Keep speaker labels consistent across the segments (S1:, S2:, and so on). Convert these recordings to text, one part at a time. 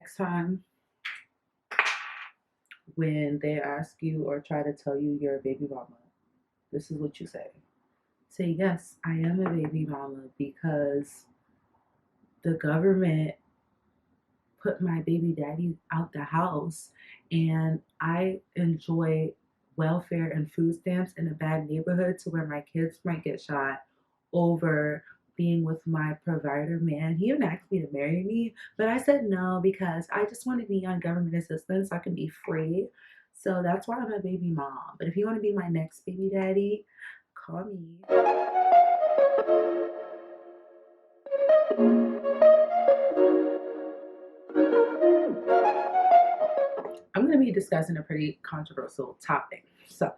S1: Next time when they ask you or try to tell you you're a baby mama, this is what you say. Say, yes, I am a baby mama because the government put my baby daddy out the house and I enjoy welfare and food stamps in a bad neighborhood to where my kids might get shot over being with my provider man. He even asked me to marry me, but I said no because I just want to be on government assistance so I can be free. So that's why I'm a baby mom. But if you want to be my next baby daddy, call me. I'm going to be discussing a pretty controversial topic. So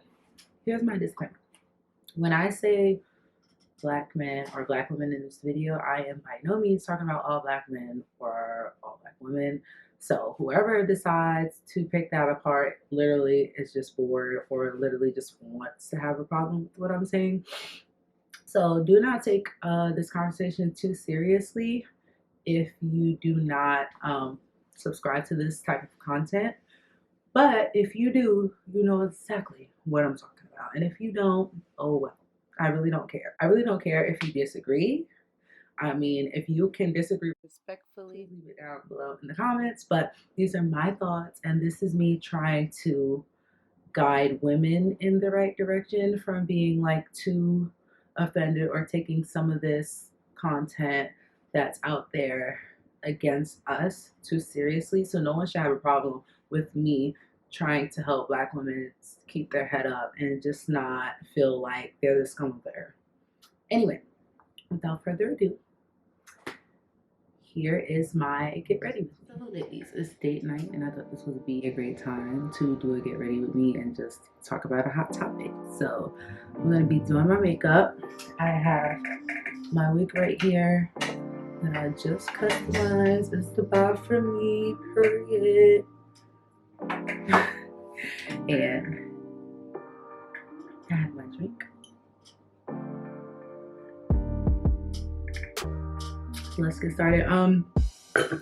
S1: here's my disclaimer. When I say black men or black women in this video, I am by no means talking about all black men or all black women. So whoever decides to pick that apart literally is just bored or literally just wants to have a problem with what I'm saying. So do not take this conversation too seriously if you do not subscribe to this type of content. But if you do, you know exactly what I'm talking about. And if you don't, oh well. I really don't care. I really don't care if you disagree. I mean, if you can disagree respectfully, leave it down below in the comments. But these are my thoughts, and this is me trying to guide women in the right direction from being like too offended or taking some of this content that's out there against us too seriously. So no one should have a problem with me trying to help black women keep their head up and just not feel like they're the scum of the earth. Anyway, without further ado, here is my get ready with me. So ladies, it's date night and I thought this would be a great time to do a get ready with me and just talk about a hot topic. So I'm going to be doing my makeup. I have my wig right here that I just customized. It's the buy for me, period. And I have my drink. Let's get started.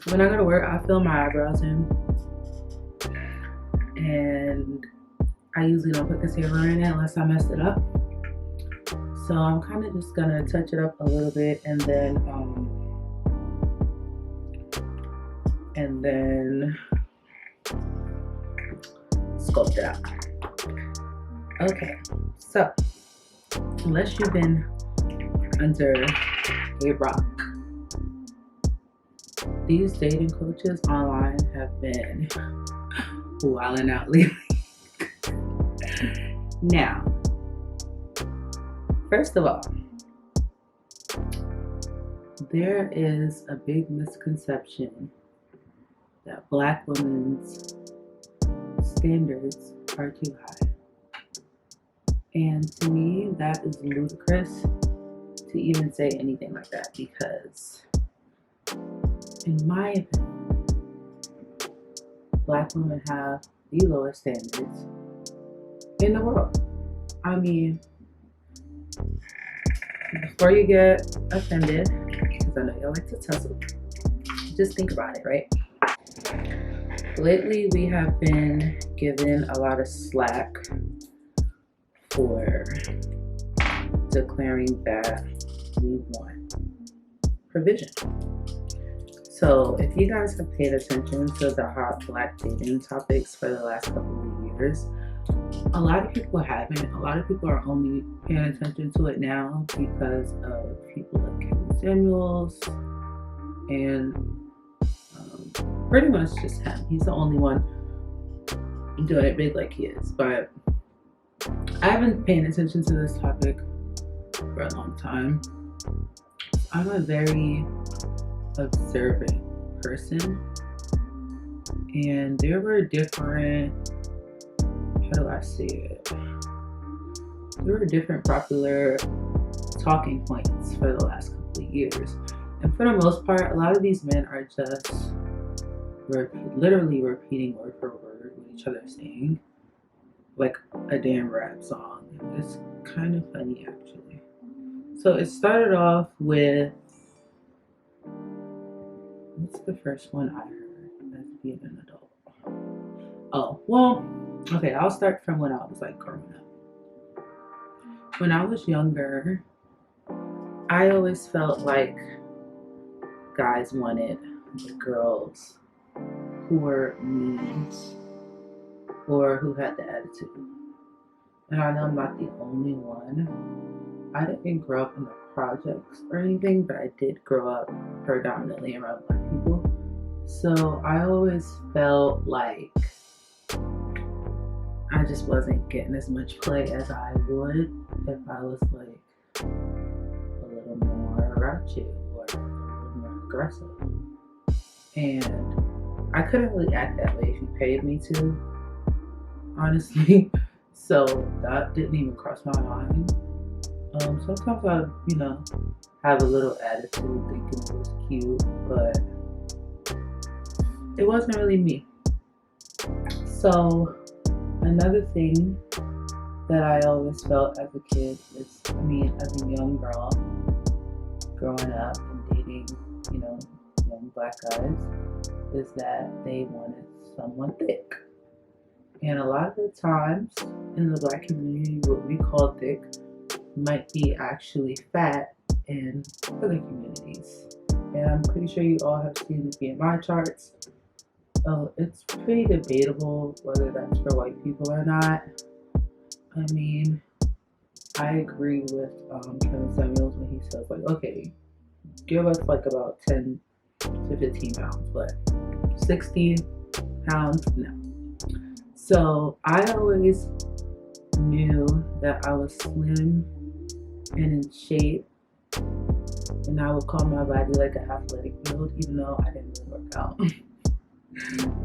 S1: When I go to work, I fill my eyebrows in, and I usually don't put concealer in it unless I messed it up. So I'm kind of just gonna touch it up a little bit and then sculpt it out. Okay, so unless you've been under a rock, these dating coaches online have been wilding out lately. Now, first of all, there is a big misconception that black women's standards are too high. And to me, that is ludicrous to even say anything like that because, in my opinion, black women have the lowest standards in the world. I mean, before you get offended, because I know y'all like to tussle, just think about it, right? Lately, we have been given a lot of slack for declaring that we want provision. So if you guys have paid attention to the hot black dating topics for the last couple of years, a lot of people haven't. A lot of people are only paying attention to it now because of people like Kevin Samuels and pretty much just him. He's the only one doing it big like he is. But I haven't been paying attention to this topic for a long time. I'm a very observant person, and there were different, how do I say it? There were different popular talking points for the last couple of years. And for the most part, a lot of these men are just literally repeating word for word what each other is saying, like a damn rap song. It's kind of funny, actually. So it started off with, what's the first one I heard? Let's Oh, well, okay, I'll start from when I was like growing up. When I was younger, I always felt like guys wanted the girls who were mean or who had the attitude. And I know I'm not the only one. I didn't grow up in the projects or anything, but I did grow up predominantly around black people. So I always felt like I just wasn't getting as much play as I would if I was like a little more ratchet or a little more aggressive. And I couldn't really act that way if you paid me to, honestly. So that didn't even cross my mind. Sometimes I, have a little attitude thinking it was cute, but it wasn't really me. So another thing that I always felt as a kid is, as a young girl, growing up and dating, young black guys, is that they wanted someone thick. And a lot of the times in the black community, what we call thick might be actually fat in other communities. And I'm pretty sure you all have seen the BMI charts. It's pretty debatable whether that's for white people or not. I agree with Kevin Samuels when he says, like, okay, give us like about 10 to 15 pounds, but 60 pounds, no. So I always knew that I was slim and in shape, and I would call my body like an athletic build, even though I didn't really work out.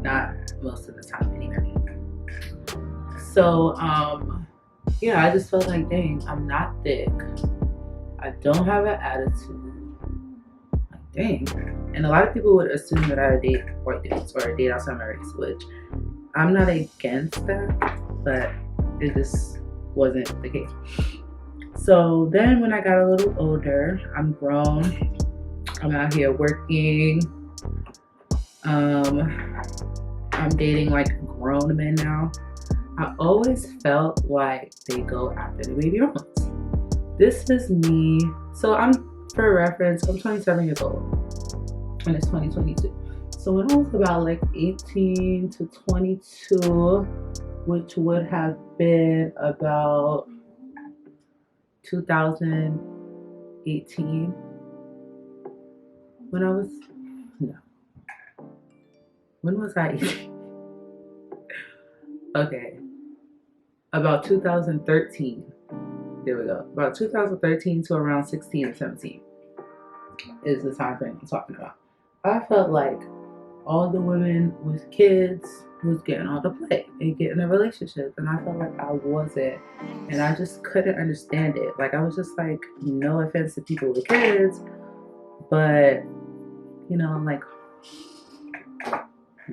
S1: Not most of the time anyway. So I just felt like, dang, I'm not thick, I don't have an attitude, like, dang. And a lot of people would assume that I date white dudes or date outside my race, which I'm not against that, but it just wasn't the case. So then when I got a little older, I'm grown, I'm out here working, I'm dating like grown men now. I always felt like they go after the baby hormones. This is me. So for reference, I'm 27 years old and it's 2022. So when I was about like 18 to 22, which would have been about 2018, when was I 18? Okay, about 2013. There we go. About 2013 to around 16 or 17 is the time frame I'm talking about. I felt like all the women with kids was getting all the play and getting a relationship, and I felt like I wasn't, and I just couldn't understand it. Like, I was just like, no offense to people with kids, but like,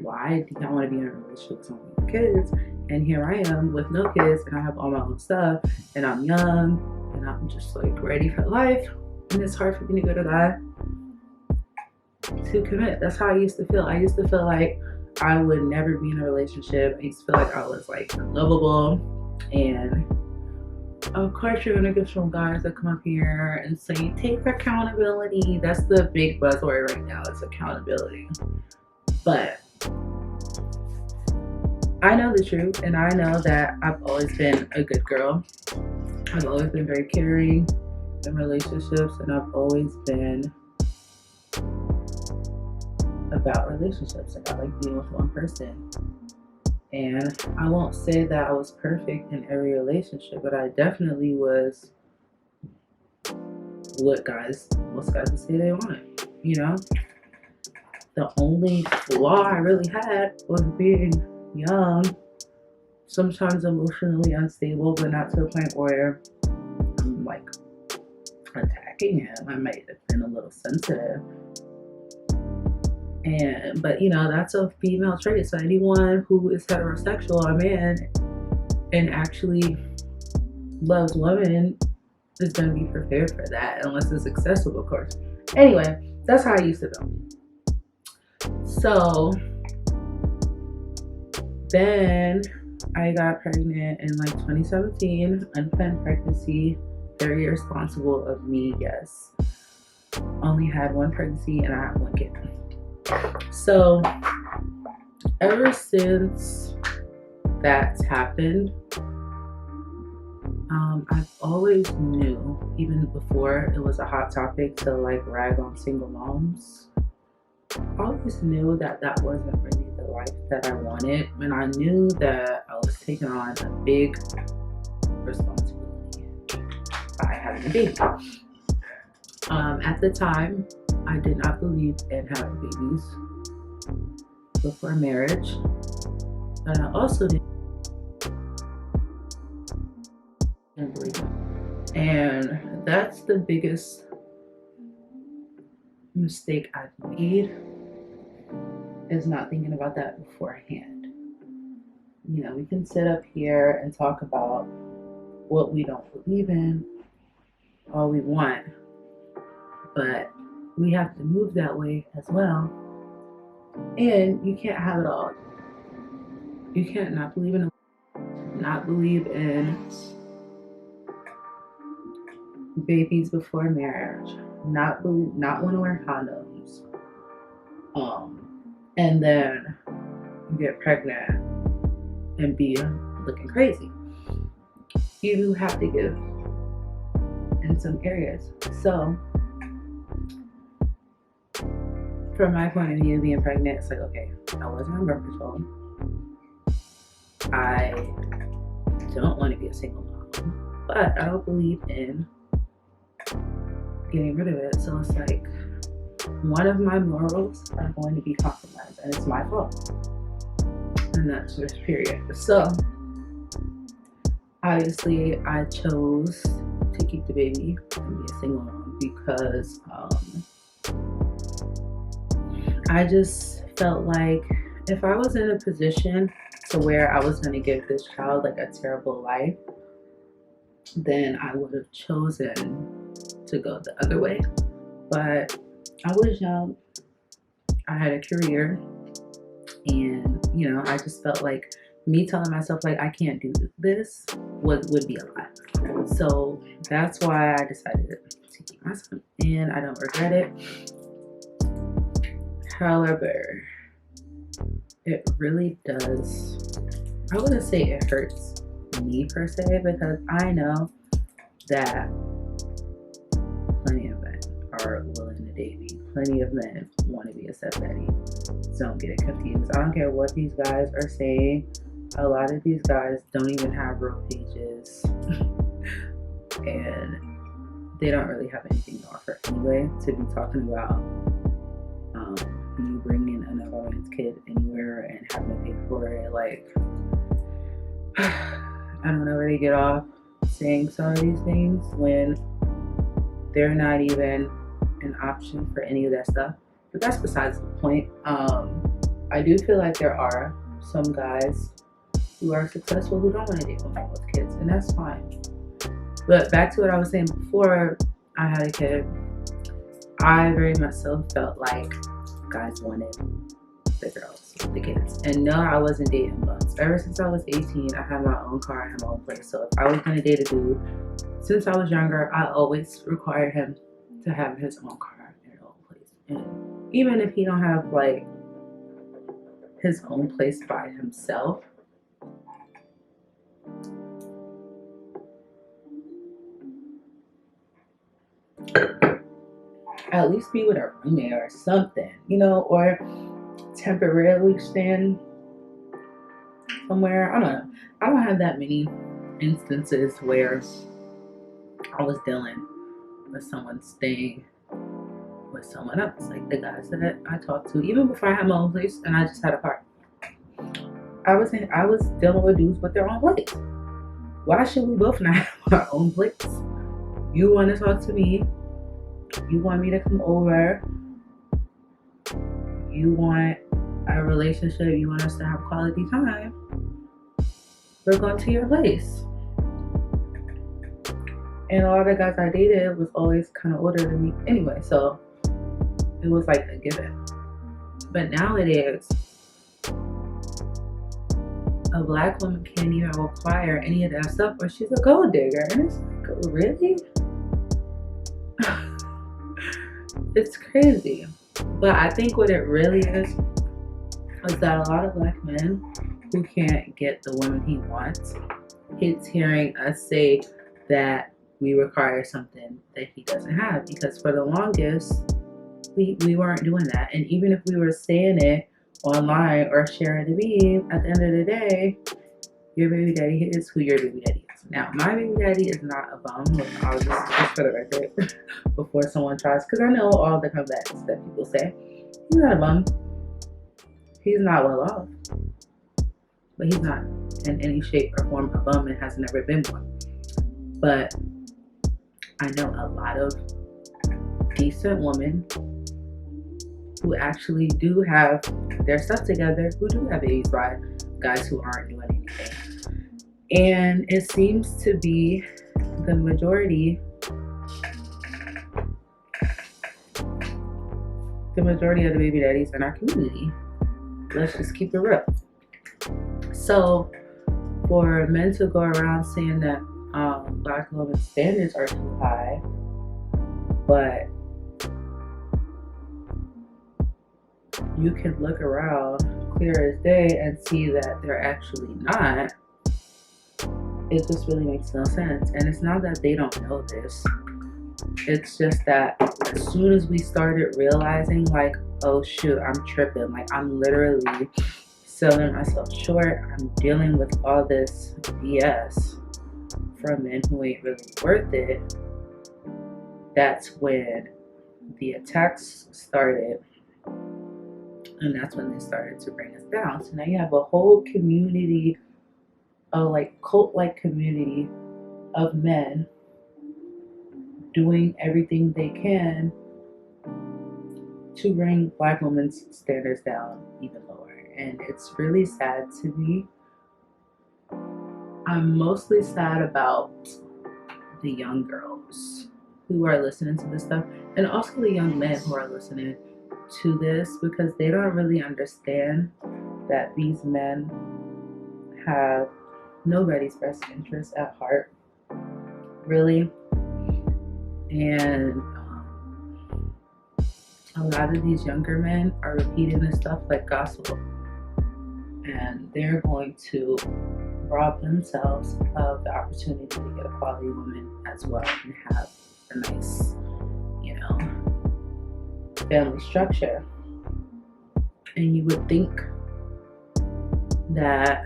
S1: why do y'all want to be in a relationship with someone with kids? And here I am with no kids, and I have all my own stuff, and I'm young, and I'm just like ready for life, and it's hard for me to go to God to commit. That's how I used to feel. I used to feel like I would never be in a relationship. I used to feel like I was like lovable, and of course you're gonna get some guys that come up here and say take accountability. That's the big buzzword right now, is accountability. But I know the truth, and I know that I've always been a good girl. I've always been very caring in relationships, and I've always been about relationships. Like, I like being with one person. And I won't say that I was perfect in every relationship, but I definitely was what most guys would say they wanted, The only flaw I really had was being young, sometimes emotionally unstable, but not to the point where I'm like attacking him. I might have been a little sensitive. But that's a female trait. So anyone who is heterosexual, a man, and actually loves women is going to be prepared for that, unless it's accessible, of course. Anyway, that's how I used to feel. So Then I got pregnant in like 2017, unplanned pregnancy, very irresponsible of me, yes. Only had one pregnancy and I had one kid. So ever since that's happened, I've always knew, even before it was a hot topic to like rag on single moms, I always knew that that wasn't really the life that I wanted, and I knew that I was taking on a big responsibility by having a baby. At the time, I did not believe in having babies before marriage, but I also didn't believe it. And that's the biggest mistake I've made, is not thinking about that beforehand. You know, we can sit up here and talk about what we don't believe in all we want, but we have to move that way as well. And you can't have it all. You can't not believe in babies before marriage, not want to wear condoms, and then you get pregnant and be looking crazy. You have to give in some areas. So from my point of view, being pregnant, it's like, okay, I wasn't on birth control. I don't want to be a single mom, but I don't believe in getting rid of it. So it's like, one of my morals are going to be compromised, and it's my fault. And that's this period. So obviously I chose to keep the baby and be a single mom because I just felt like if I was in a position to where I was going to give this child like a terrible life, then I would have chosen to go the other way. But I was young, I had a career, and you know, I just felt like me telling myself like I can't do this would be a lot. So that's why I decided to keep my son, and I don't regret it. However, it really does, I wouldn't say it hurts me per se, because I know that plenty of men are willing to date me. Plenty of men want to be a stepdaddy. Don't get it confused. I don't care what these guys are saying. A lot of these guys don't even have real pages. And they don't really have anything to offer anyway, to be talking about you bringing another man's kid anywhere and having to pay for it. Like, I don't know where they get off saying some of these things when they're not even an option for any of that stuff. But that's besides the point. I do feel like there are some guys who are successful who don't want to date women with kids, and that's fine. But back to what I was saying before I had a kid, I very much so felt like guys wanted the girls, the kids. And no, I wasn't dating bums. Ever since I was 18, I had my own car, I had my own place. So if I was going to date a dude, since I was younger, I always required him to have his own car and his own place. And even if he don't have like his own place by himself, at least be with a roommate or something, you know, or temporarily stand somewhere. I don't know. I don't have that many instances where I was dealing with someone staying with someone else. Like the guys that I talked to, even before I had my own place and I just had a car, I was dealing with dudes with their own place. Why should we both not have our own place? You want to talk to me, you want me to come over, you want a relationship, you want us to have quality time, we're going to your place. And a lot of guys I dated was always kind of older than me anyway, so it was like a given. But nowadays, a black woman can't even require any of that stuff, or she's a gold digger. And it's like, really? It's crazy. But I think what it really is that a lot of black men who can't get the women he wants hates hearing us say that we require something that he doesn't have, because for the longest we weren't doing that. And even if we were saying it online or sharing the meme, at the end of the day, your baby daddy is who your baby daddy is. Now, my baby daddy is not a bum. I'll just for the record before someone tries, because I know all the comebacks that people say. He's not a bum. He's not well off, but he's not in any shape or form a bum and has never been one. But I know a lot of decent women who actually do have their stuff together, who do have babies by guys who aren't doing anything. And it seems to be the majority of the baby daddies in our community. Let's just keep it real. So for men to go around saying that black women's standards are too high, but you can look around clear as day and see that they're actually not, it just really makes no sense. And it's not that they don't know this. It's just that as soon as we started realizing, like, oh shoot, I'm tripping, like I'm literally selling myself short, I'm dealing with all this BS from men who ain't really worth it, that's when the attacks started. And that's when they started to bring us down. So now you have a whole community, a like cult-like community of men doing everything they can to bring black women's standards down even lower. And it's really sad to me. I'm mostly sad about the young girls who are listening to this stuff, and also the young men who are listening to this, because they don't really understand that these men have nobody's best interest at heart, really. And a lot of these younger men are repeating this stuff like gospel, and they're going to rob themselves of the opportunity to get a quality woman as well and have a nice, family structure. And you would think that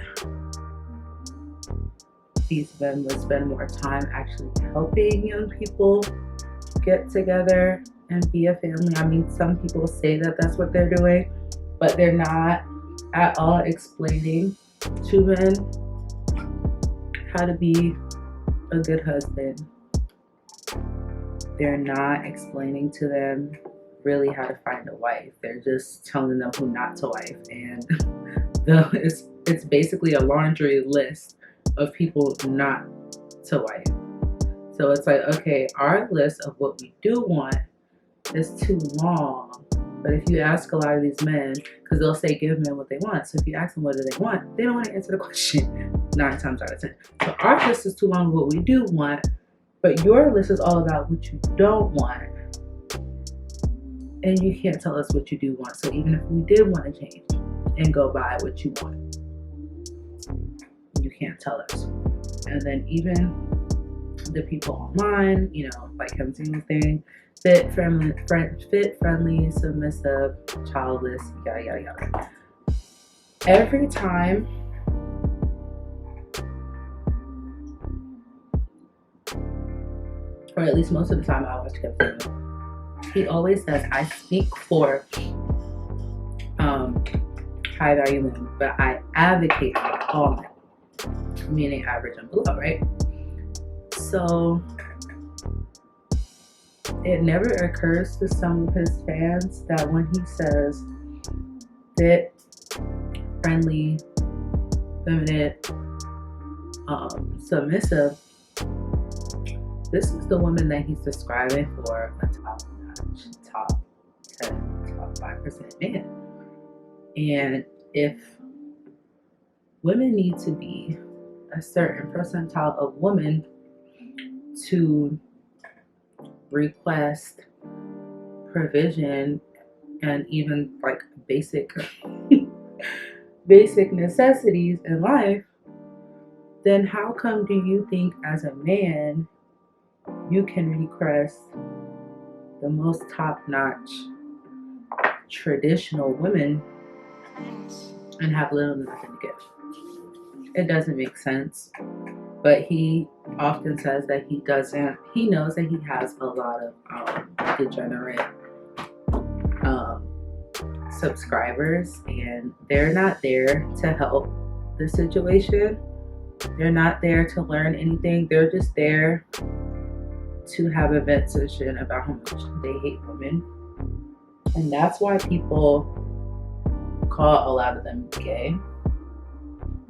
S1: these men would spend more time actually helping young people get together and be a family. I mean, some people say that that's what they're doing, but they're not at all explaining to men how to be a good husband. They're not explaining to them really how to find a wife. They're just telling them who not to wife, and it's basically a laundry list of people not to wife. So it's like, okay, our list of what we do want is too long. But if you ask a lot of these men, because they'll say give men what they want, so if you ask them what do they want, they don't want to answer the question 9 times out of 10. So our list is too long of what we do want, but your list is all about what you don't want. And you can't tell us what you do want. So even if we did want to change and go buy what you want, you can't tell us. And then even the people online, like him saying fit, friendly, submissive, childless, yada yada yada. Every time or at least most of the time I watch Kevin, he always says, I speak for high value men, but I advocate for all men, meaning average and below, right? So it never occurs to some of his fans that when he says fit, friendly, feminine, submissive, this is the woman that he's describing for a top-notch, top 10, top 5% man. And if women need to be a certain percentile of women to request provision and even like basic necessities in life, then how come do you think as a man you can request the most top-notch traditional women and have little to nothing to give? It doesn't make sense. But he often says that he doesn't. He knows that he has a lot of degenerate subscribers, and they're not there to help the situation. They're not there to learn anything. They're just there to have a vent session about how much they hate women. And that's why people call a lot of them gay.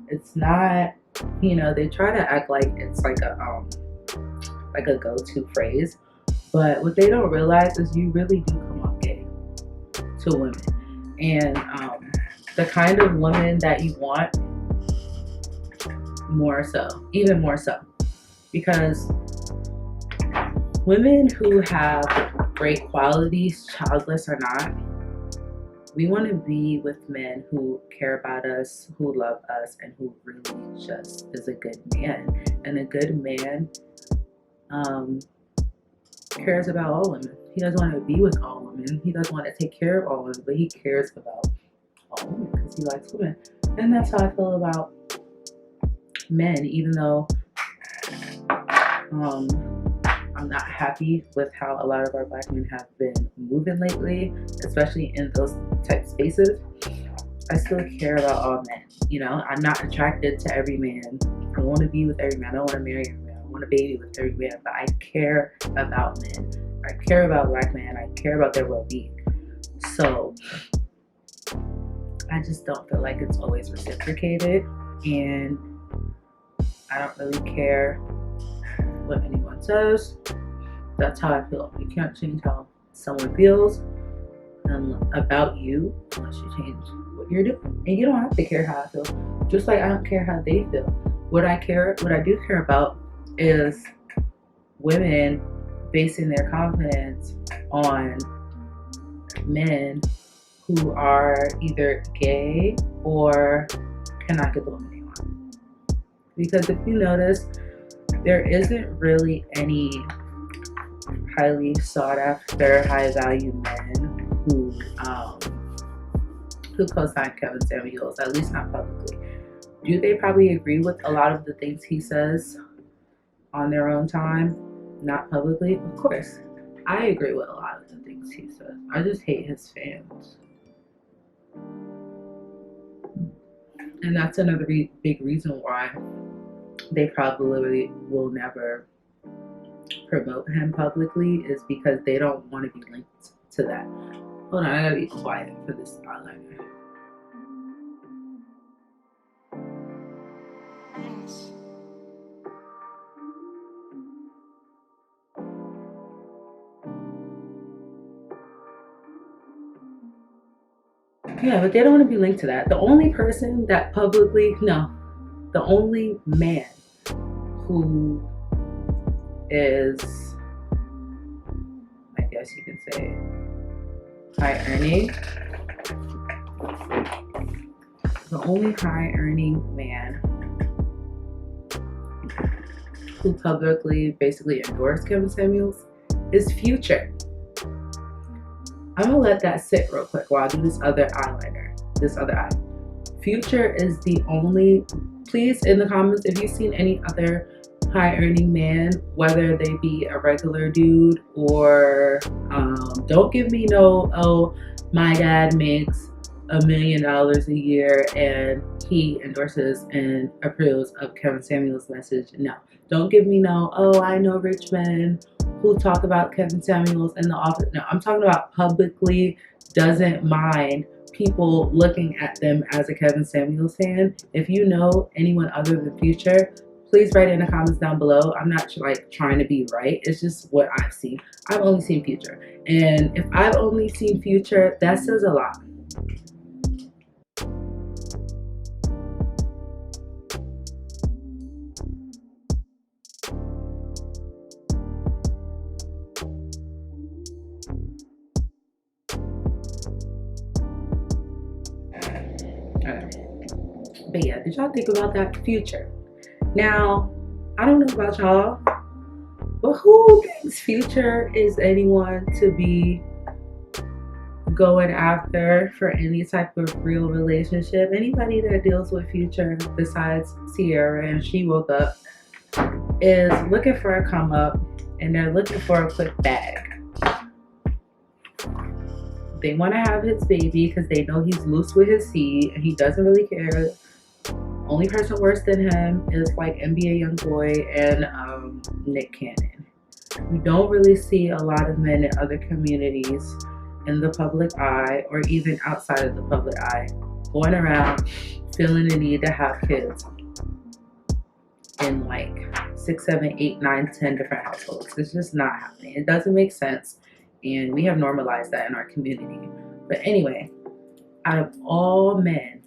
S1: It's not, they try to act like it's like a go-to phrase, but what they don't realize is you really do come off gay to women. And the kind of woman that you want, even more so, because women who have great qualities, childless or not, we want to be with men who care about us, who love us, and who really just is a good man. And a good man cares about all women. He doesn't want to be with all women. He doesn't want to take care of all women, but he cares about all women because he likes women. And that's how I feel about men, even though I'm not happy with how a lot of our black men have been moving lately, especially in those type spaces. I still care about all men. I'm not attracted to every man. I want to be with every man. I don't want to marry every man. I want a baby with every man, but I care about men. I care about black men. I care about their well-being. So I just don't feel like it's always reciprocated, and I don't really care what anyone says. That's how I feel. You can't change how someone feels about you unless you change what you're doing. And you don't have to care how I feel. Just like I don't care how they feel. What I do care about is women basing their confidence on men who are either gay or cannot get the woman they want. Because if you notice, there isn't really any highly sought after, high value men who co-sign Kevin Samuels, at least not publicly. Do they probably agree with a lot of the things he says on their own time, not publicly? Of course, I agree with a lot of the things he says. I just hate his fans. And that's another big reason why they probably will never promote him publicly, is because they don't want to be linked to that. Hold on, I gotta be quiet for this eyeliner. Yeah, but they don't want to be linked to that. The only person that the only man who is, I guess you can say, high earning. The only high earning man who publicly basically endorsed Kevin Samuels is Future. I'm gonna let that sit real quick while I do this other eye. Future is the only, please in the comments if you've seen any other high earning man, whether they be a regular dude or don't give me no, oh, my dad makes $1 million a year and he endorses and approves of Kevin Samuels' message. No, don't give me no, oh, I know rich men who talk about Kevin Samuels in the office. No, I'm talking about publicly doesn't mind people looking at them as a Kevin Samuels fan. If you know anyone other than Future, please write it in the comments down below. I'm not like trying to be right. It's just what I've seen. I've only seen Future. And if I've only seen Future, that says a lot. But yeah, did y'all think about that? Future. Now, I don't know about y'all, but who thinks Future is anyone to be going after for any type of real relationship? Anybody that deals with Future besides Sierra and She Woke Up is looking for a come up, and they're looking for a quick bag. They want to have his baby because they know he's loose with his seed and he doesn't really care. Only person worse than him is like NBA Youngboy and Nick Cannon. You don't really see a lot of men in other communities in the public eye, or even outside of the public eye, going around feeling the need to have kids in like 6, 7, 8, 9, 10 different households. It's just not happening. It doesn't make sense, and we have normalized that in our community. But anyway, out of all men,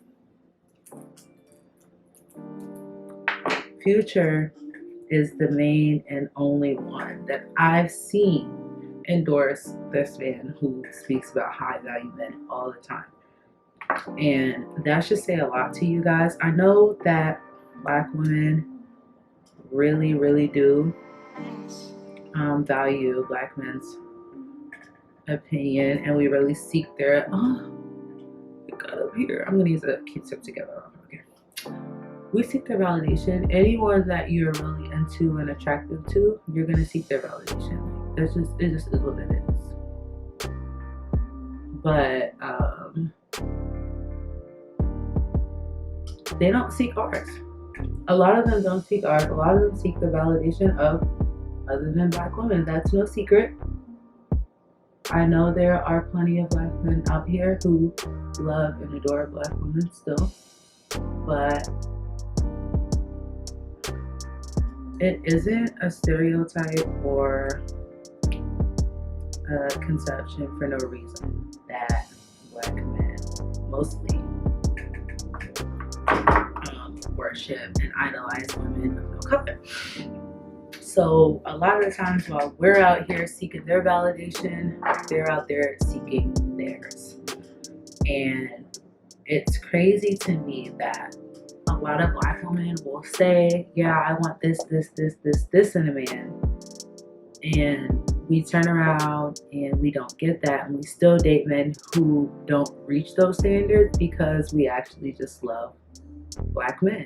S1: Future is the main and only one that I've seen endorse this man who speaks about high value men all the time. And that should say a lot to you guys. I know that Black women really, really do value Black men's opinion, and we really seek their, it got up here. I'm gonna use a Q-tip together. Okay. We seek their validation. Anyone that you're really into and attractive to, you're gonna seek their validation. It just is what it is. But they don't seek ours. A lot of them don't seek ours. A lot of them seek the validation of other than Black women. That's no secret. I know there are plenty of Black men out here who love and adore Black women still, but it isn't a stereotype or a conception for no reason that Black men mostly worship and idolize women of no color. So a lot of the times while we're out here seeking their validation, they're out there seeking theirs. And it's crazy to me that a lot of Black women will say, yeah, I want this in a man. And we turn around and we don't get that, and we still date men who don't reach those standards because we actually just love Black men.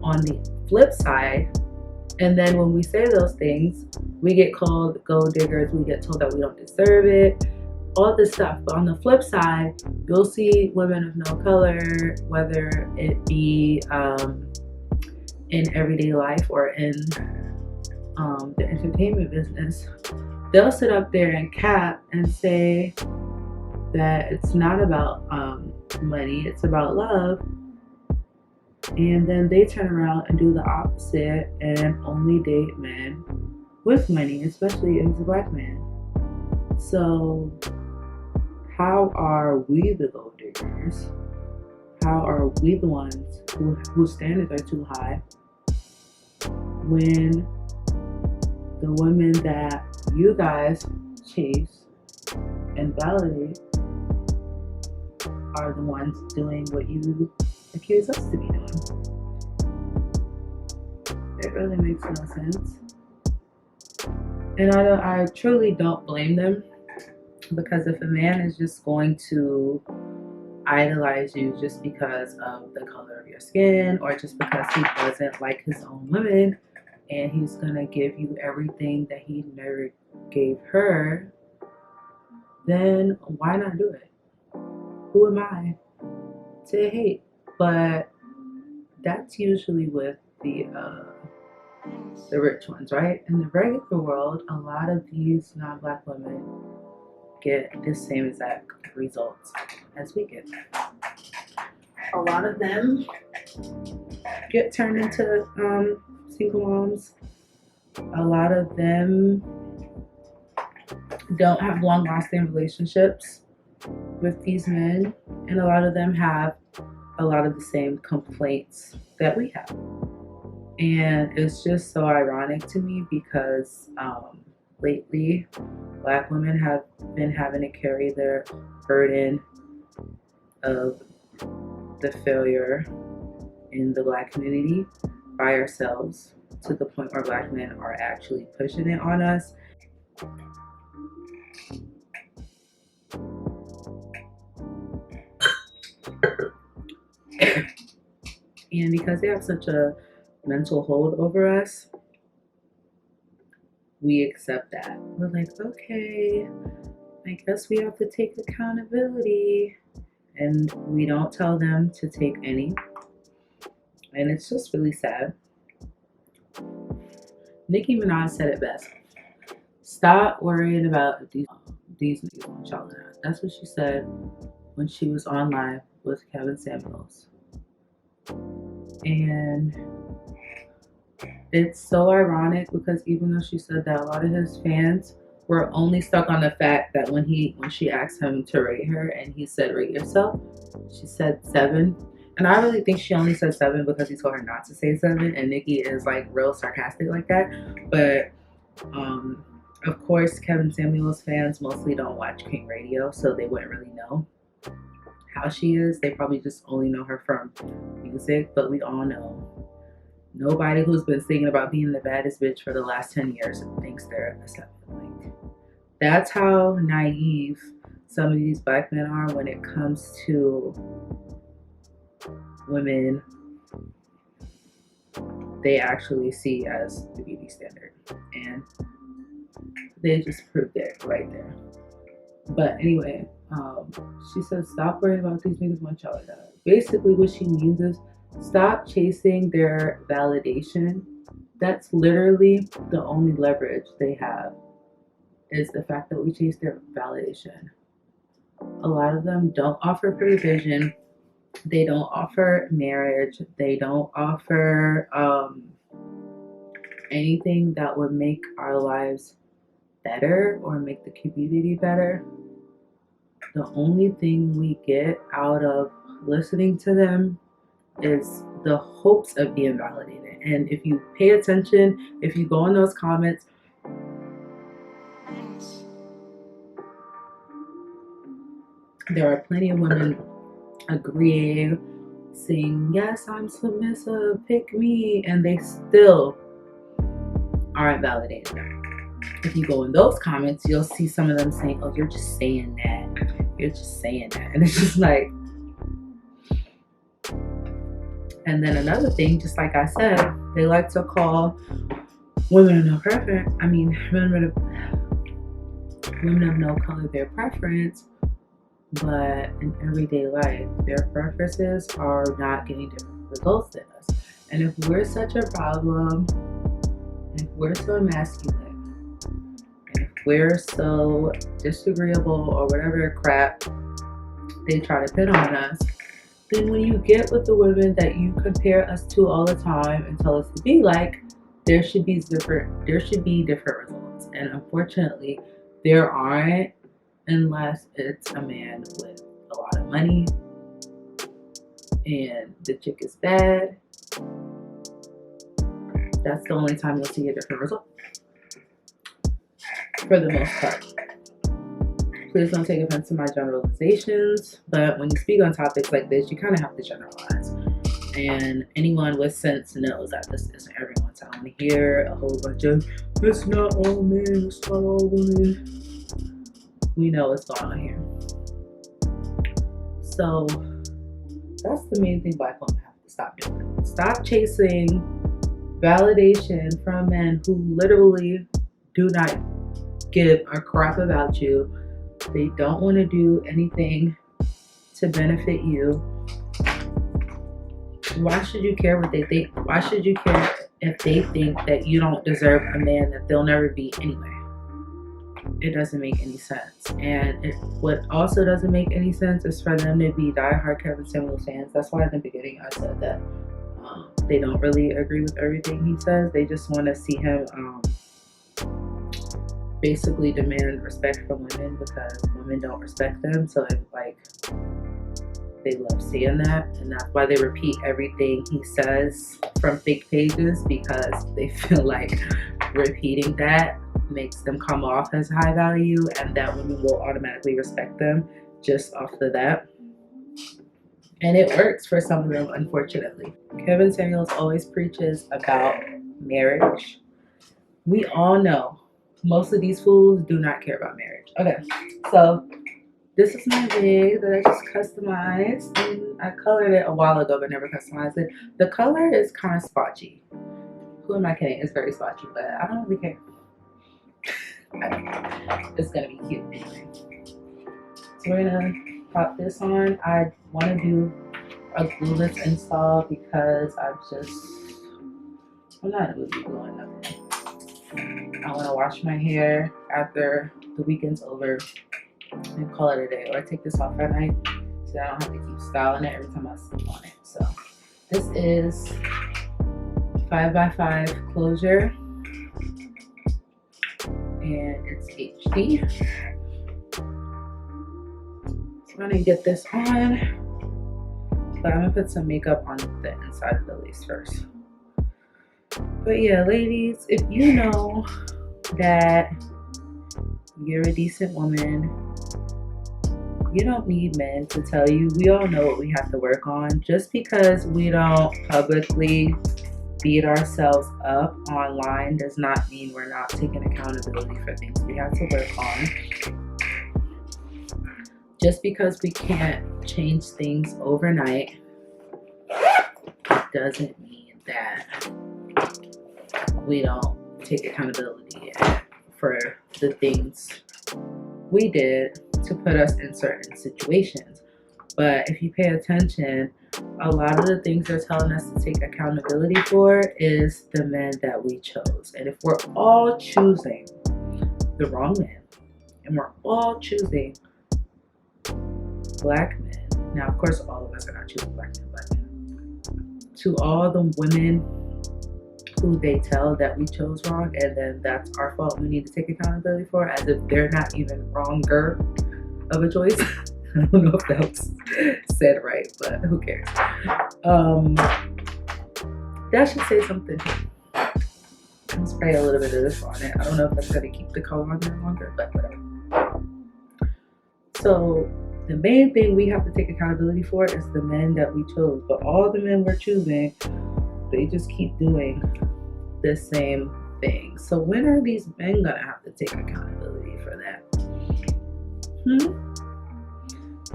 S1: On the flip side, and then when we say those things, we get called gold diggers, we get told that we don't deserve it, all this stuff. But on the flip side, you'll see women of no color, whether it be in everyday life or in the entertainment business, they'll sit up there and cap and say that it's not about money, it's about love. And then they turn around and do the opposite and only date men with money, especially if it's a Black man. So how are we the gold diggers? How are we the ones whose standards are too high when the women that you guys chase and validate are the ones doing what you accuse us to be doing? It really makes no sense. And I truly don't blame them, because if a man is just going to idolize you just because of the color of your skin, or just because he doesn't like his own women, and he's gonna give you everything that he never gave her, then why not do it? Who am I to hate? But that's usually with the rich ones, right? In the regular world, a lot of these non-Black women get the same exact results as we get. A lot of them get turned into single moms. A lot of them don't have long-lasting relationships with these men, and a lot of them have a lot of the same complaints that we have. And it's just so ironic to me because lately Black women have been having to carry their burden of the failure in the Black community by ourselves, to the point where Black men are actually pushing it on us. And because they have such a mental hold over us, we accept that. We're like, okay, I guess we have to take accountability. And we don't tell them to take any. And it's just really sad. Nicki Minaj said it best. Stop worrying about these niggas on y'all. That's what she said when she was on live with Kevin Samuels. And it's so ironic because even though she said that, a lot of his fans were only stuck on the fact that when she asked him to rate her and he said rate yourself, she said 7. And I really think she only said 7 because he told her not to say 7, and Nicki is like real sarcastic like that. But of course, Kevin Samuels fans mostly don't watch King Radio, so they wouldn't really know how she is. They probably just only know her from music, but we all know nobody who's been singing about being the baddest bitch for the last 10 years thinks they're a 7. Like, that's how naive some of these Black men are when it comes to women they actually see as the beauty standard. And they just proved it right there. But anyway, she says, stop worrying about these niggas want y'all. Basically, what she means is stop chasing their validation. That's literally the only leverage they have, is the fact that we chase their validation. A lot of them don't offer provision. They don't offer marriage. They don't offer anything that would make our lives better or make the community better. The only thing we get out of listening to them is the hopes of being validated. And if you pay attention, if you go in those comments, there are plenty of women agreeing, saying, yes, I'm submissive, pick me, and they still aren't validating them. If you go in those comments, you'll see some of them saying, oh, you're just saying that. You're just saying that. And it's just like, and then another thing, just like I said, they like to call women of no preference, women of no color their preference, but in everyday life, their preferences are not getting different results than us. And if we're such a problem, if we're so masculine, and if we're so disagreeable or whatever crap they try to put on us, then when you get with the women that you compare us to all the time and tell us to be like, there should be different results. And unfortunately, there aren't, unless it's a man with a lot of money and the chick is bad. That's the only time you'll see a different result, for the most part. Please don't take offense to my generalizations, but when you speak on topics like this, you kind of have to generalize. And anyone with sense knows that this isn't everyone's. I don't want to hear a whole bunch of, it's not all men, it's not all women. We know what's going on here. So that's the main thing Black women have to stop doing. Stop chasing validation from men who literally do not give a crap about you. They don't want to do anything to benefit you. Why should you care what they think? Why should you care if they think that you don't deserve a man that they'll never be anyway? It doesn't make any sense. And what also doesn't make any sense is for them to be diehard Kevin Samuels fans. That's why in the beginning I said that they don't really agree with everything he says. They just want to see him basically demand respect from women because women don't respect them. So it's like they love seeing that, and that's why they repeat everything he says from fake pages, because they feel like repeating that makes them come off as high value and that women will automatically respect them just off of that. And it works for some of them, unfortunately. Kevin Samuels always preaches about marriage. We all know most of these fools do not care about marriage. Okay, so this is my wig that I just customized. And I colored it a while ago, but never customized it. The color is kind of spotchy. Who am I kidding? It's very spotchy, but I don't really care. It's gonna be cute anyway. So we're gonna pop this on. I want to do a glueless install because I'm not really doing nothing. I want to wash my hair after the weekend's over and call it a day, or take this off at night so I don't have to keep styling it every time I sleep on it. So this is 5x5 closure and it's HD. So I'm gonna get this on, but I'm gonna put some makeup on the inside of the lace first. But yeah, ladies, if you know that you're a decent woman, you don't need men to tell you. We all know what we have to work on. Just because we don't publicly beat ourselves up online does not mean we're not taking accountability for things we have to work on. Just because we can't change things overnight doesn't mean that we don't take accountability for the things we did to put us in certain situations. But if you pay attention, a lot of the things they're telling us to take accountability for is the men that we chose. And if we're all choosing the wrong men, and we're all choosing black men, now of course all of us are not choosing black men, but to all the women who they tell that we chose wrong, and then that's our fault, we need to take accountability for, as if they're not even wronger of a choice. I don't know if that was said right, but who cares? That should say something. I'll spray a little bit of this on it. I don't know if that's going to keep the color on there longer, but whatever. So the main thing we have to take accountability for is the men that we chose. But all the men we're choosing, they just keep doing the same thing. So when are these men going to have to take accountability for that?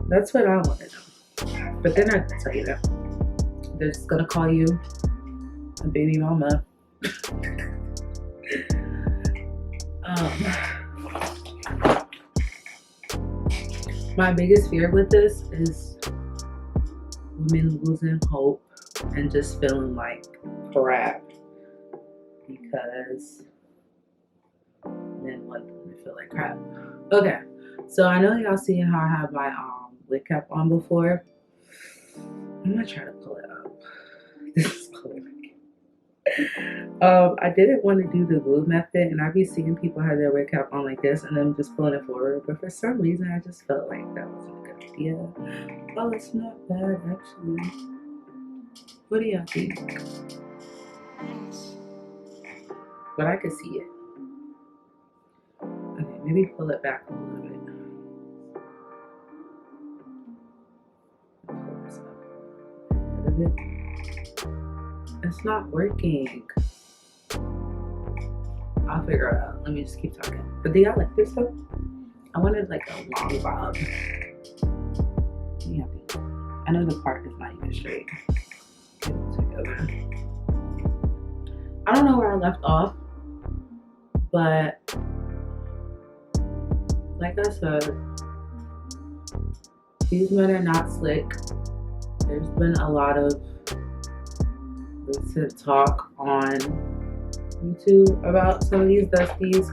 S1: That's what I want to know. But they're not going to tell you that. They're just going to call you a baby mama. My biggest fear with this is women losing hope and just feeling like crap because men want them to feel like crap. Okay, so I know y'all seen how I have my wig cap on before. I'm gonna try to pull it up. This is cool. I didn't want to do the glue method, and I be seeing people have their wig cap on like this and then just pulling it forward, but for some reason I just felt like that wasn't a good idea. Oh, it's not bad actually. What do y'all think? But I could see it. Okay, maybe pull it back a little bit. Pull this up a little bit. It's not working. I'll figure it out. Let me just keep talking. But do y'all like this stuff? I wanted like a long bob. Yeah, I know the part is not even straight. Together. I don't know where I left off, but like I said, these men are not slick. There's been a lot of recent talk on YouTube about some of these dusties.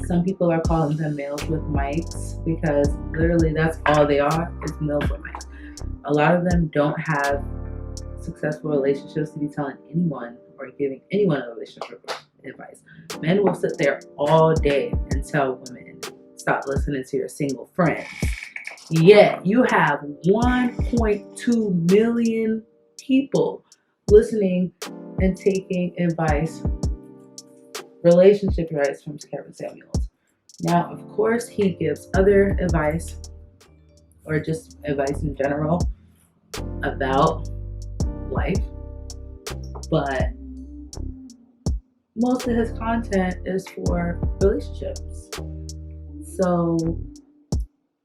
S1: Some people are calling them males with mics because literally that's all they are, is males with mics. A lot of them don't have successful relationships to be telling anyone or giving anyone a relationship advice. Men will sit there all day and tell women, stop listening to your single friends. Yet you have 1.2 million people listening and taking advice, relationship advice from Kevin Samuels. Now, of course, he gives other advice or just advice in general, about life, but most of his content is for relationships. So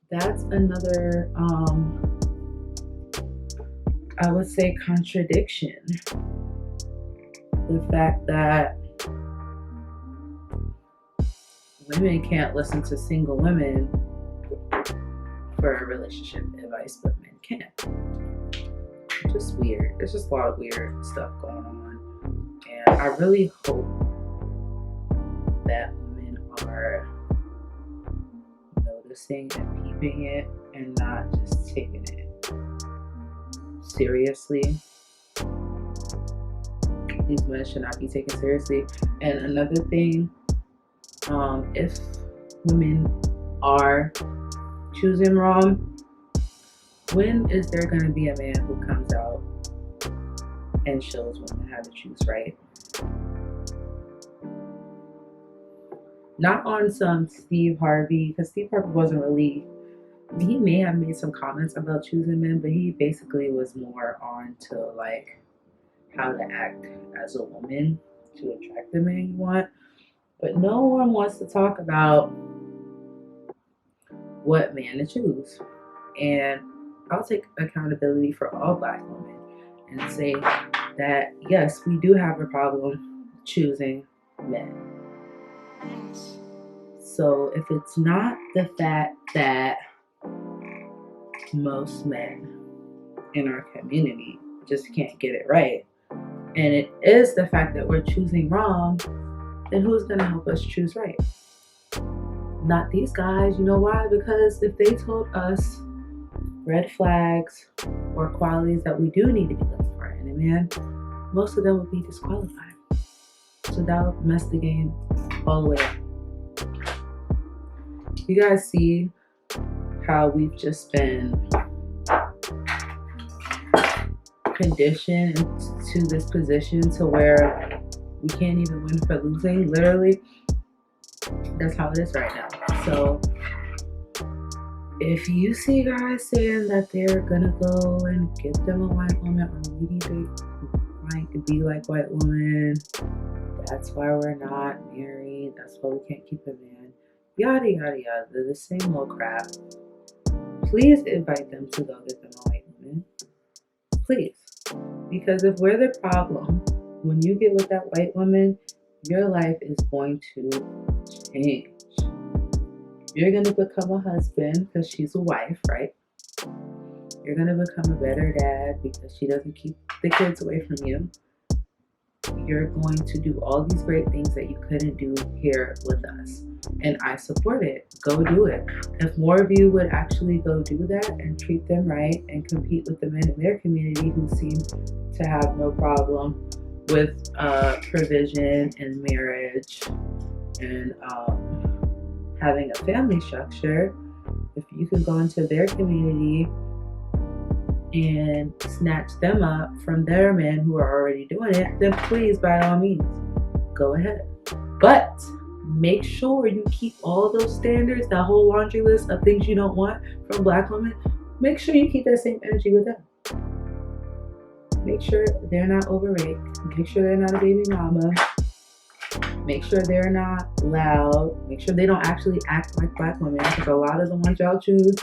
S1: that's another, I would say, contradiction. The fact that women can't listen to single women for relationship advice, but men can. Just weird. There's just a lot of weird stuff going on. And I really hope that women are noticing and peeping it and not just taking it seriously. These men should not be taken seriously. And another thing, if women are choosing wrong, when is there going to be a man who comes out and shows women how to choose right? Not on some Steve Harvey, because Steve Harvey wasn't really, he may have made some comments about choosing men, but he basically was more on to like how to act as a woman to attract the man you want. But no one wants to talk about what man to choose. And I'll take accountability for all Black women and say that yes, we do have a problem choosing men. So if it's not the fact that most men in our community just can't get it right, and it is the fact that we're choosing wrong, then who's going to help us choose right? Not these guys. You know why? Because if they told us red flags or qualities that we do need to be looking for in a man, most of them would be disqualified. So that would mess the game all the way up. You guys see how we've just been conditioned to this position to where we can't even win for losing. Literally, that's how it is right now. So if you see guys saying that they're gonna go and get them a white woman, or we need to be like white women, that's why we're not married, that's why we can't keep a man, yada yada yada, the same old crap. Please invite them to go get them a white woman. Please. Because if we're the problem, when you get with that white woman, your life is going to change. You're going to become a husband because she's a wife, right? You're going to become a better dad because she doesn't keep the kids away from you. You're going to do all these great things that you couldn't do here with us. And I support it. Go do it. If more of you would actually go do that and treat them right and compete with the men in their community who seem to have no problem with provision and marriage and having a family structure, if you can go into their community and snatch them up from their men who are already doing it, then please, by all means, go ahead. But make sure you keep all those standards, that whole laundry list of things you don't want from Black women. Make sure you keep that same energy with them. Make sure they're not overweight. Make sure they're not a baby mama. Make sure they're not loud. Make sure they don't actually act like Black women, because a lot of the ones y'all choose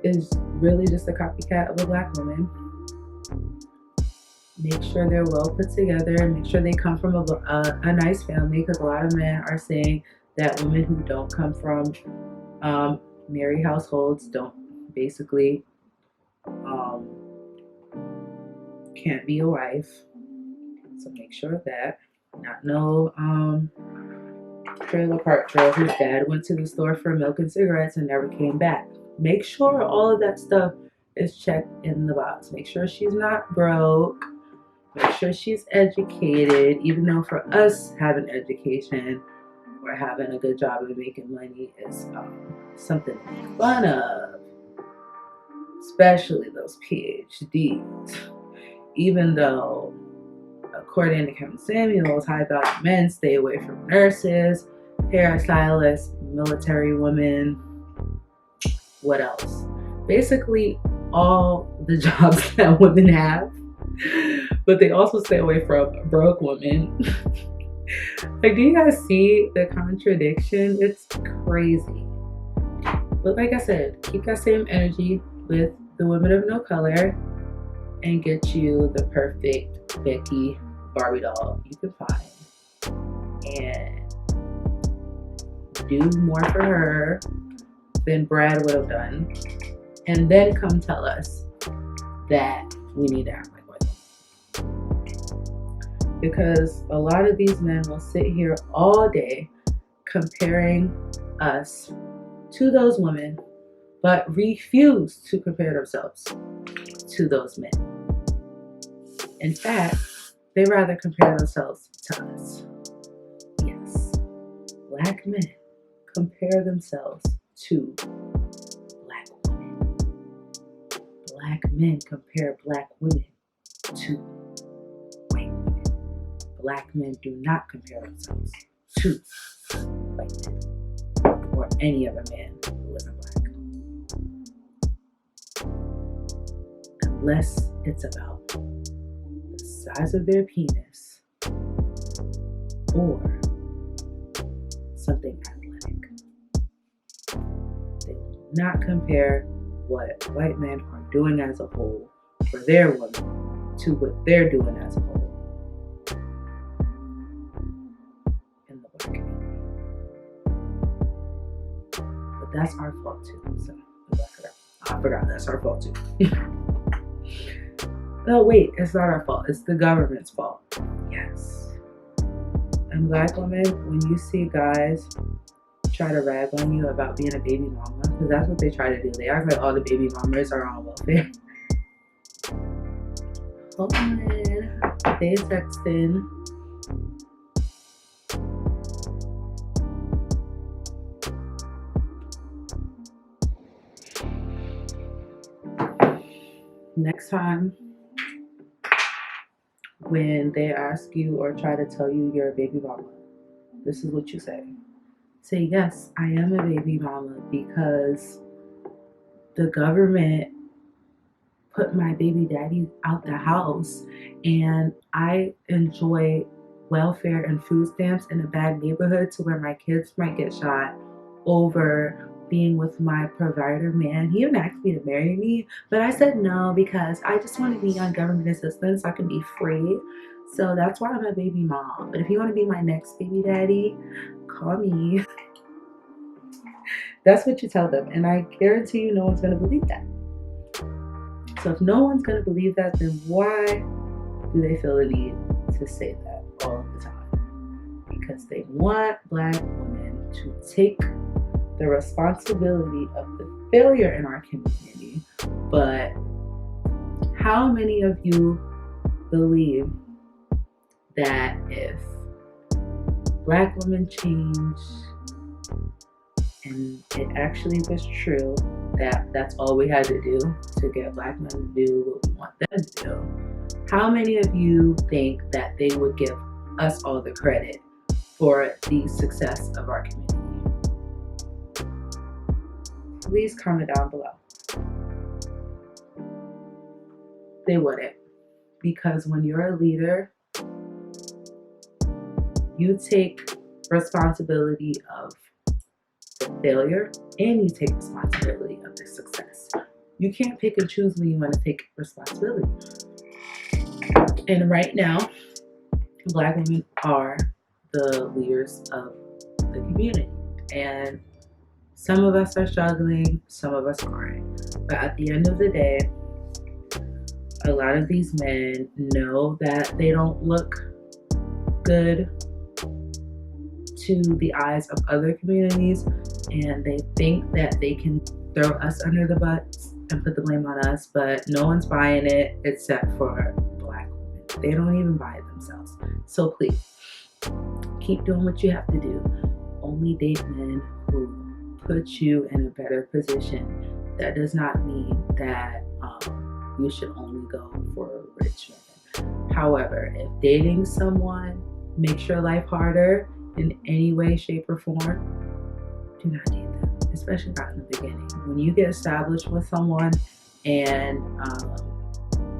S1: is really just a copycat of a Black woman. Make sure they're well put together. Make sure they come from a nice family, because a lot of men are saying that women who don't come from married households don't basically can't be a wife. So make sure of that. Not no trailer park girl whose dad went to the store for milk and cigarettes and never came back. Make sure all of that stuff is checked in the box. Make sure she's not broke. Make sure she's educated, even though for us having education or having a good job and making money is something to make fun of, especially those PhDs. Even though, according to Kevin Samuels, high-value men stay away from nurses, hairstylists, military women. What else? Basically, all the jobs that women have, but they also stay away from broke women. Like, do you guys see the contradiction? It's crazy. But like I said, keep that same energy with the women of no color and get you the perfect Becky Barbie doll you can find. And do more for her than Brad would have done. And then come tell us that we need to act like white women. Because a lot of these men will sit here all day comparing us to those women, but refuse to compare themselves to those men. In fact, they rather compare themselves to us. Yes, black men compare themselves to black women. Black men compare black women to white women. Black men do not compare themselves to white men or any other man who isn't black. Unless it's about the size of their penis or something athletic. They will not compare what white men are doing as a whole for their women to what they're doing as a whole in the black community. But that's our fault too. So I forgot that's our fault too. No, wait, it's not our fault. It's the government's fault. Yes. And black women, when you see guys try to rag on you about being a baby mama, because that's what they try to do. They act like all the baby mamas are on welfare. Hold on. They texting. Next time when they ask you or try to tell you you're a baby mama, this is what you say. Say, yes, I am a baby mama because the government put my baby daddy out the house and I enjoy welfare and food stamps in a bad neighborhood to where my kids might get shot over being with my provider man. He even asked me to marry me, but I said no because I just want to be on government assistance so I can be free. So that's why I'm a baby mom. But if you want to be my next baby daddy, call me. That's what you tell them. And I guarantee you no one's going to believe that. So if no one's going to believe that, then why do they feel the need to say that all the time? Because they want black women to take the responsibility of the failure in our community. But how many of you believe that if black women change and it actually was true that that's all we had to do to get black men to do what we want them to do, how many of you think that they would give us all the credit for the success of our community? Please comment down below. They wouldn't. Because when you're a leader, you take responsibility of the failure and you take responsibility of the success. You can't pick and choose when you want to take responsibility. And right now, black women are the leaders of the community. And some of us are struggling, some of us aren't. But at the end of the day, a lot of these men know that they don't look good to the eyes of other communities, and they think that they can throw us under the bus and put the blame on us, but no one's buying it except for black women. They don't even buy it themselves. So please, keep doing what you have to do. Only date men who put you in a better position. That does not mean that you should only go for rich men. However, if dating someone makes your life harder in any way, shape, or form, do not date them, especially not in the beginning. When you get established with someone and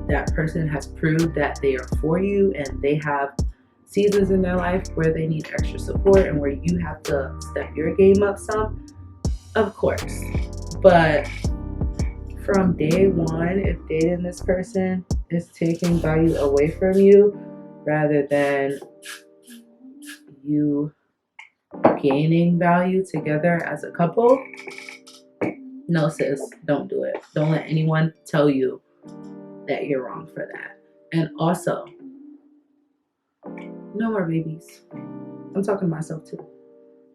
S1: that person has proved that they are for you, and they have seasons in their life where they need extra support and where you have to step your game up some, of course. But from day one, if dating this person is taking value away from you rather than you gaining value together as a couple, no sis, don't do it. Don't let anyone tell you that you're wrong for that. And also, no more babies. I'm talking to myself too.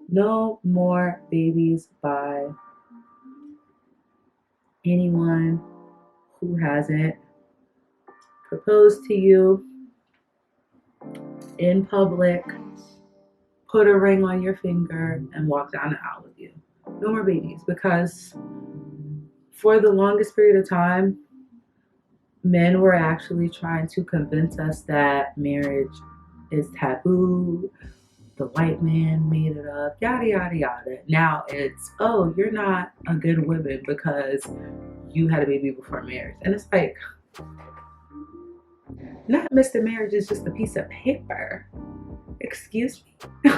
S1: No more babies by anyone who hasn't proposed to you in public, put a ring on your finger, and walk down the aisle with you. No more babies, because for the longest period of time, men were actually trying to convince us that marriage is taboo. The white man made it up, yada, yada, yada. Now it's, oh, you're not a good woman because you had a baby before marriage. And it's like, not Mr. Marriage is just a piece of paper. Excuse me.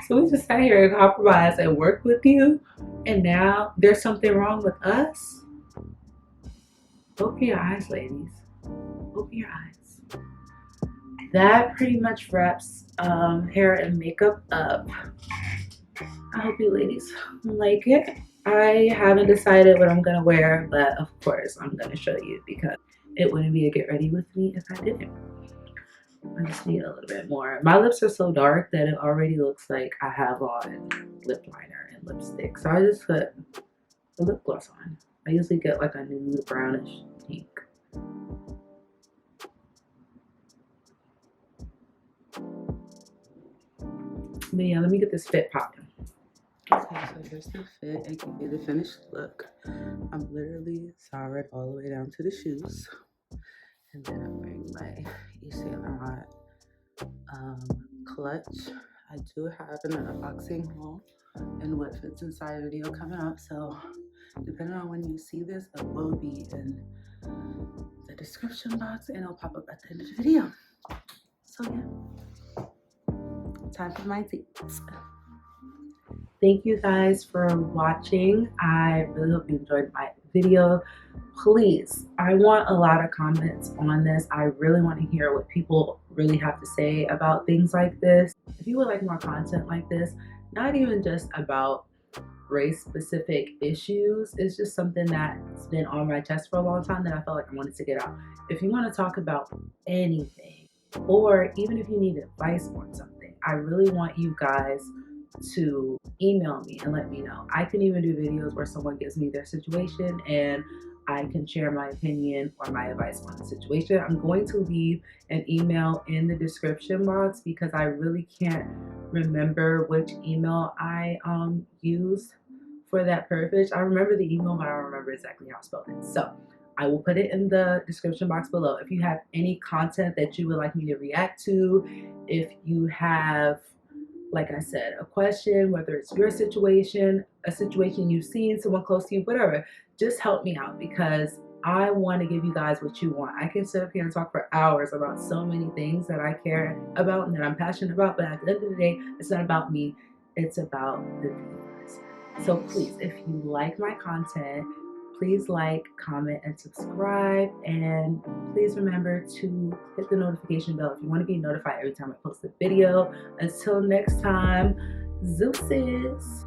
S1: So we just sat here and compromised and worked with you, and now there's something wrong with us? Open your eyes, ladies. Open your eyes. That pretty much wraps hair and makeup up. I hope you ladies like it. I haven't decided what I'm gonna wear, but of course I'm gonna show you, because it wouldn't be a get ready with me if I didn't. I just need a little bit more. My lips are so dark that it already looks like I have on lip liner and lipstick. So I just put a lip gloss on. I usually get like a nude brownish pink. But yeah, let me get this fit popping. Okay, so here's the fit, aka the finished look. I'm literally soured all the way down to the shoes. And then I'm wearing my Saint Laurent clutch. I do have an unboxing haul and what fits inside video coming up, so depending on when you see this, it will be in the description box and it'll pop up at the end of the video. So yeah, time for my dates. Thank you guys for watching. I really hope you enjoyed my video. Please, I want a lot of comments on this. I really want to hear what people really have to say about things like this. If you would like more content like this, not even just about race-specific issues, it's just something that's been on my chest for a long time that I felt like I wanted to get out. If you want to talk about anything, or even if you need advice on something, I really want you guys to email me and let me know. I can even do videos where someone gives me their situation and I can share my opinion or my advice on the situation. I'm going to leave an email in the description box because I really can't remember which email I used for that purpose. I remember the email, but I don't remember exactly how I spelled it. So I will put it in the description box below. If you have any content that you would like me to react to, if you have, like I said, a question, whether it's your situation, a situation you've seen, someone close to you, whatever, just help me out, because I want to give you guys what you want. I can sit up here and talk for hours about so many things that I care about and that I'm passionate about, but at the end of the day, it's not about me, it's about the viewers. So please, if you like my content, please like, comment, and subscribe. And please remember to hit the notification bell if you want to be notified every time I post a video. Until next time, Zeus.